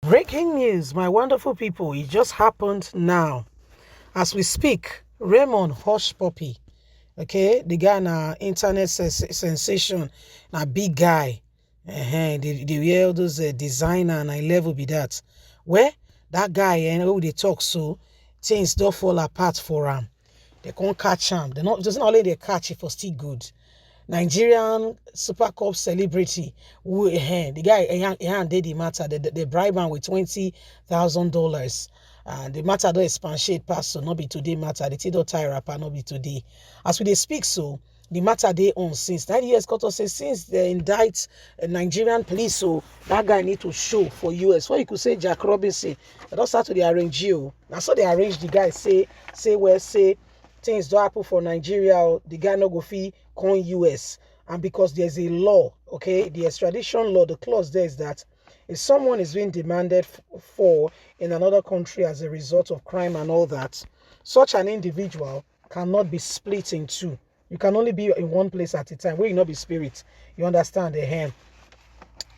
Breaking news, my wonderful people. It just happened now. As we speak, Raymond Hushpuppi, okay, the guy na internet sensation, na big guy. They wear all those designer and I level be that. Where that guy and who they talk so, things don't fall apart for him. They can't catch him. They not just not only they catch it for still good. Nigerian Super Cup celebrity, who the guy did the matter. They bribe him with $20,000. And the matter don't expatiate past, so not be today matter. The Tido tie rapper not be today. As we they speak, so the matter they on since 9 years. Got to say since they indict Nigerian police, so that guy need to show for US. What you could say, Jack Robinson. They don't start to the arrange you. That's how they arrange the guy. Say things don't happen for Nigeria. The guy no go fee con US, and because there's a law, okay, the extradition law, the clause there is that if someone is being demanded for in another country as a result of crime and all that, such an individual cannot be split in two. You can only be in one place at a time. Where you not be spirit, you understand the hand.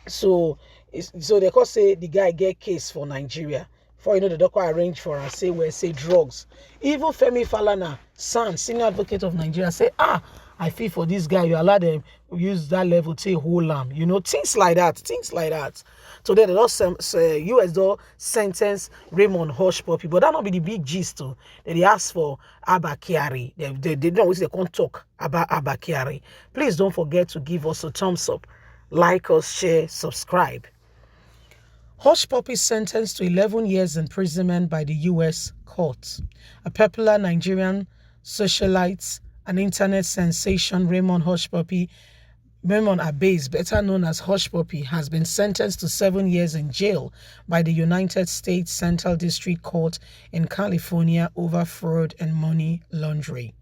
So they could say the guy get case for Nigeria. For the doctor arrange for and say drugs. Even Femi Falana, son, senior advocate of Nigeria, say I feel for this guy, you allow them use that level to hold him. Things like that. So then the US do sentence Raymond Hushpuppi, but that not be the big gist too. They ask for Abba Kyari. They don't they can't talk about Abba Kyari. Please don't forget to give us a thumbs up, like us, share, subscribe. Hushpuppi sentenced to 11 years imprisonment by the U.S. court. A popular Nigerian socialite, an internet sensation, Raymond Abba, better known as Hushpuppi, has been sentenced to 7 years in jail by the United States Central District Court in California over fraud and money laundering.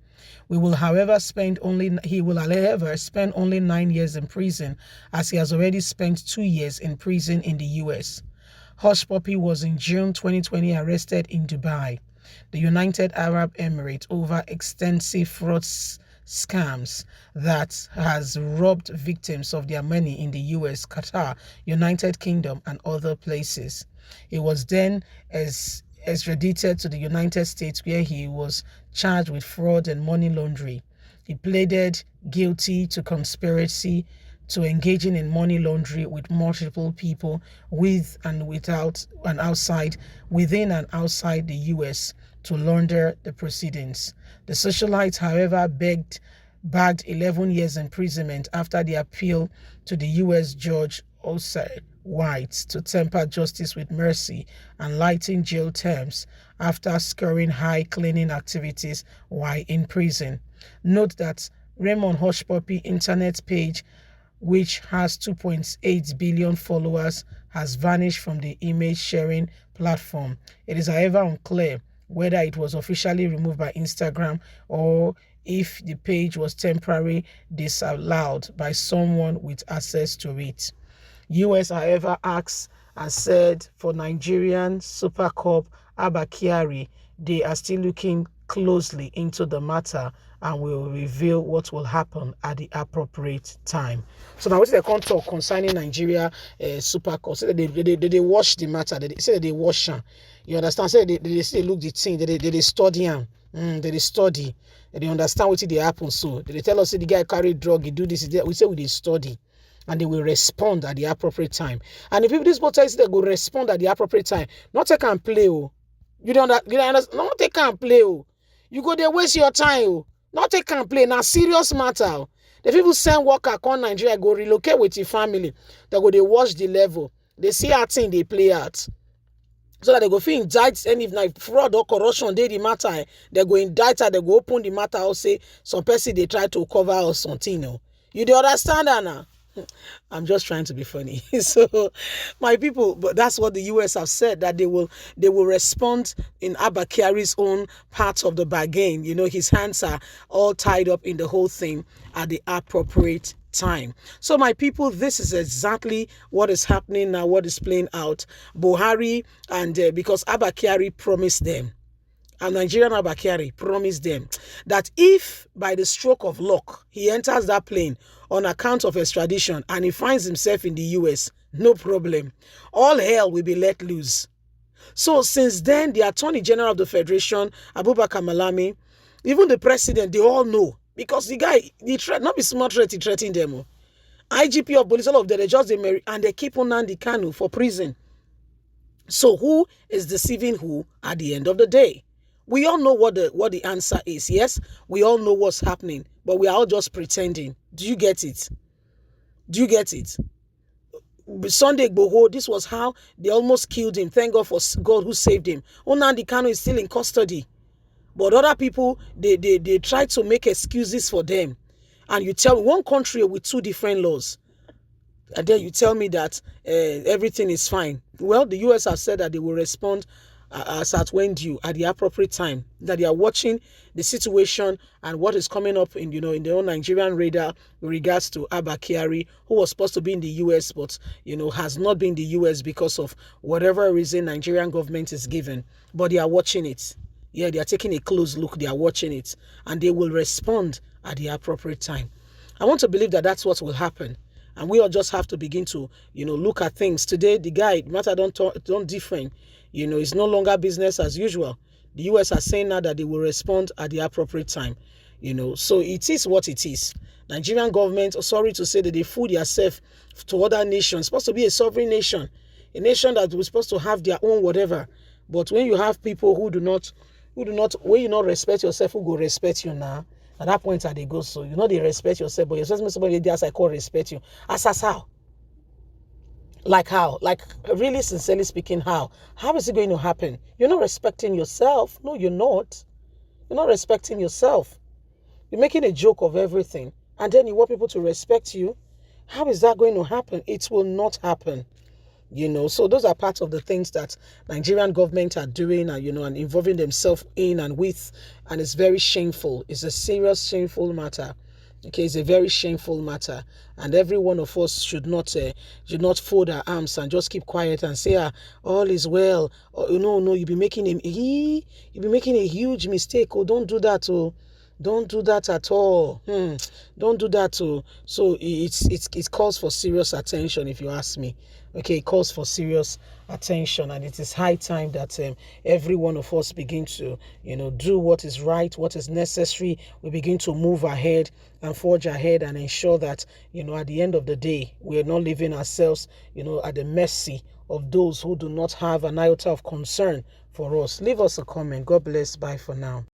He will, however, spend only 9 years in prison, as he has already spent 2 years in prison in the U.S. Hushpuppi was in June 2020 arrested in Dubai, the United Arab Emirates, over extensive fraud scams that has robbed victims of their money in the US, Qatar, United Kingdom, and other places. He was then extradited to the United States, where he was charged with fraud and money laundering. He pleaded guilty to conspiracy to engaging in money laundering with multiple people within and outside the US to launder the proceedings. The socialite, however, bagged 11 years imprisonment after the appeal to the US judge Osei White to temper justice with mercy and lighten jail terms after scoring high cleaning activities while in prison. Note that Raymond Hushpuppi internet page, which has 2.8 billion followers, has vanished from the image sharing platform. It is, however, unclear whether it was officially removed by Instagram or if the page was temporarily disallowed by someone with access to it. US, however, asked and said for Nigerian Super Cup Abba Kyari, they are still looking closely into the matter and will reveal what will happen at the appropriate time. So now what they can't talk concerning Nigeria Super Cup. So they watch the matter. They say they watch them. You understand? Say they say look the thing. They study them. They study. They understand what they happen. So they tell us say the guy carry drug. He do this. We say they study. And they will respond at the appropriate time. And if people this both say they will respond at the appropriate time, not take and play. Oh. You don't understand? Not take and play. Oh. You go there waste your time. Oh. Not take and play. Now serious matter. Oh. The people send worker come Nigeria, go relocate with your family. They go they watch the level. They see how thing they play out. So that they go feel indict any if fraud or corruption they the matter. They go indict her, they go open the matter or say some person they try to cover or something. No. You do understand that now? I'm just trying to be funny. So, my people, but that's what the US have said, that they will respond in Abba Kyari's own part of the bargain. His hands are all tied up in the whole thing at the appropriate time. So, my people, this is exactly what is happening now, what is playing out. Buhari and because Abba Kyari promised them, and Nigerian Abba Kyari promised them that if by the stroke of luck he enters that plane on account of extradition and he finds himself in the US, No problem. All hell will be let loose. So since then, the Attorney General of the Federation, Abubakar Malami, even the president, they all know. Because the guy, he threat, not be smart threat, he threatened them. IGP of police, all of them, they just marry and they keep on Nnamdi Kanu for prison. So who is deceiving who at the end of the day? We all know what the answer is. Yes, we all know what's happening, but we are all just pretending. Do you get it? Do you get it? Sunday Igboho, this was how they almost killed him. Thank God for God who saved him. Nnamdi Kanu is still in custody. But other people, they try to make excuses for them. And you tell me, one country with two different laws, and then you tell me that everything is fine. Well, the US has said that they will respond as at when due, at the appropriate time, that they are watching the situation and what is coming up in their own Nigerian radar with regards to Abba Kyari, who was supposed to be in the US but has not been in the US because of whatever reason Nigerian government is given. But they are watching it. Yeah, they are taking a close look. They are watching it, and they will respond at the appropriate time. I want to believe that that's what will happen. And we all just have to begin to, look at things. Today, the guy, matter don't different. It's no longer business as usual. The US are saying now that they will respond at the appropriate time. So it is what it is. Nigerian government, sorry to say that they fool themselves to other nations. It's supposed to be a sovereign nation. A nation that was supposed to have their own whatever. But when you have people who do not, when you not respect yourself, who go respect you now? At that point, they go, so they respect yourself, but you're supposed to somebody else I call respect you. As how? Like how? Like really sincerely speaking, how? How is it going to happen? You're not respecting yourself. No, you're not. You're not respecting yourself. You're making a joke of everything. And then you want people to respect you. How is that going to happen? It will not happen. So those are parts of the things that Nigerian government are doing and involving themselves in and with, and it's very shameful. It's a serious shameful matter. Okay, it's a very shameful matter, and every one of us should not fold our arms and just keep quiet and say, all is well. No, you'll be making a huge mistake. Oh, don't do that. Oh, don't do that at all. Don't do that. Oh, so it calls for serious attention, if you ask me. Okay, it calls for serious attention, and it is high time that every one of us begin to, do what is right, what is necessary. We begin to move ahead and forge ahead and ensure that, at the end of the day, we are not leaving ourselves, at the mercy of those who do not have an iota of concern for us. Leave us a comment. God bless. Bye for now.